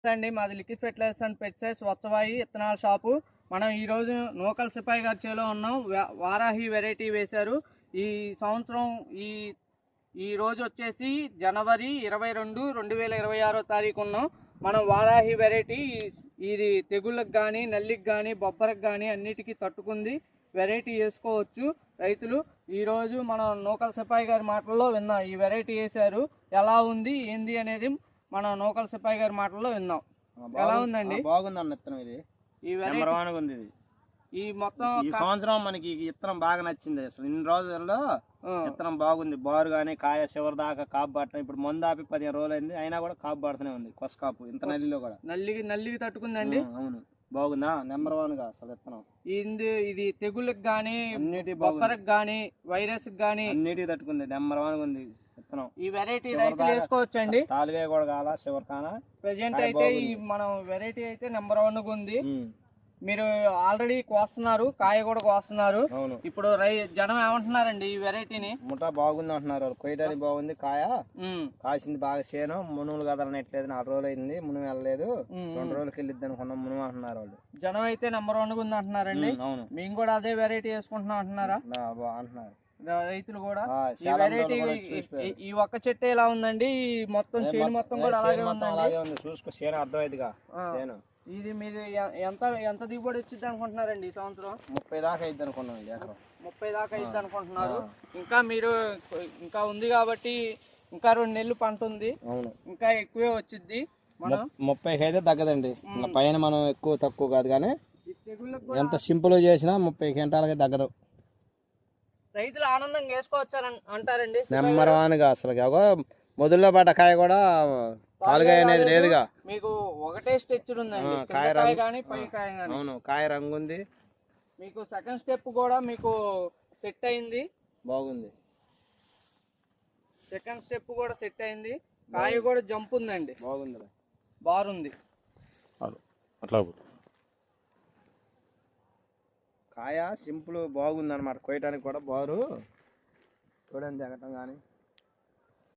అండి మాది liquid fertilisers and pesticides Vatsavayi విత్తనాల షాపు. మనం ఈరోజు నూకల్ సిపాయి గారి చేలో ఉన్నాం. వారాహి వెరైటీ వేశారు. ఈ సంవత్సరం ఈ రోజు వచ్చేసి జనవరి 22, 2026 తారీఖు ఉన్నాం. మనం వారాహి వెరైటీ ఇది తెగుళ్ళకి కానీ నల్లికి కానీ బొబ్బరకు కానీ అన్నిటికీ తట్టుకుంది. వెరైటీ వేసుకోవచ్చు రైతులు. ఈరోజు మనం నూకల్ సిపాయి గారి మాటల్లో విన్నాం. ఈ వెరైటీ వేశారు, ఎలా ఉంది ఏంది అనేది మనం నూకల్ సిపాయి గారి మాటల్లో విన్నాం. ఎలా ఉందండి? బాగుందండి విత్తనం. ఇది ఈ నెంబర్ 1 ఉంది. ఇది ఈ మొత్తం ఈ సంవత్సరం మనకి విత్తనం బాగా నచ్చింది. అసలు ఇన్ని రోజుల్లో విత్తనం బాగుంది. బారు కానీ కాయ చివరి దాకా కాపు పట్టడం. ఇప్పుడు మందు ఆపి 15 రోజులు అయింది, అయినా కూడా కాపు పడుతూనే ఉంది. కొస కాపు ఇంత నల్లిలో కూడా నల్లికి తట్టుకుందండి. అవును, బాగుందా? నెంబర్ 1 గా అసలు విత్తనం. ఇది తెగుళ్ళకి కానీ బొబ్బరకు కానీ వైరస్ కానీ అన్నిటికి తట్టుకుంది. నెంబర్ 1 ఉంది విత్తనం. ఈ వెరైటీ రైతులు వేసుకోవచ్చండి. తాలుగా కూడా కావాలా చివరికానా. ప్రెజెంట్ అయితే ఈ మనం వెరైటీ అయితే నెంబర్ 1 గా ఉంది. మీరు ఆల్రెడీ కోస్తున్నారు, కాయ కూడా కోస్తున్నారు. ఇప్పుడు జనం ఏమంటున్నారండి ఈ వెరైటీని? ముఠా బాగుంది అంటున్నారు. కొయ్యడానికి బాగుంది, కాయ కాసింది బాగా చేను. మునుగులు కదలనట్లేదు. 4 రోజులు అయింది, మునుగు వెళ్ళలేదు. 2 రోజులకి వెళ్ళిద్ది అనుకున్నాం మునుగు అంటున్నారు వాళ్ళు. జనం అయితే నెంబర్ 1 గా ఉంది అంటున్నారండి. అవును, మేము కూడా అదే వెరైటీ వేసుకుంటున్నాం అంటున్నారా అంటున్నారు రైతులు కూడా. ఈ వెరైటీ ఈ ఒక్క చెట్టు ఎలా ఉందండి? మొత్తం చేను మొత్తం కూడా అలాగే ఉందండి. చూసుకో, చేను అర్థమైందిగా. ఇది మీరు ఎంత దిగుబడి వచ్చింది అనుకుంటున్నారండి ఈ సంవత్సరం? 30 దాకా అయింది అనుకున్నాం. 30 దాకా అయింది అనుకుంటున్నారు. ఇంకా ఉంది కాబట్టి ఇంకా 2 నెలలు పంట ఉంది. అవును, ఇంకా ఎక్కువే వచ్చింది. మనం 30కి అయితే తగ్గదండి. పైన మనం ఎక్కువ తక్కువ కాదు, కానీ ఎంత సింపుల్ చేసినా 30 క్వింటాలకి తగ్గదు. రైతులు ఆనందంగా వేసుకోవచ్చు అంటారండి. నెంబర్ 1 గా అసలు మొదల్లో పడ్డ కాయ కూడా తాలుగాయ అనేది లేదుగా. మీకు ఒకటే స్టెచ్ ఉందండి, కాయ కానీ పై కాయ కానీ. అవును, కాయ రంగు ఉంది. మీకు సెకండ్ స్టెప్ కూడా మీకు సెట్ అయింది, బాగుంది. సెకండ్ స్టెప్ కూడా సెట్ అయింది. కాయ కూడా జంప్ ఉందండి, బాగుంది, బారుంది. అట్లా కాయ సింపుల్ బాగుంది అనమాట. కోయటానికి కూడా బారు చూడండి, ఎగటం కానీ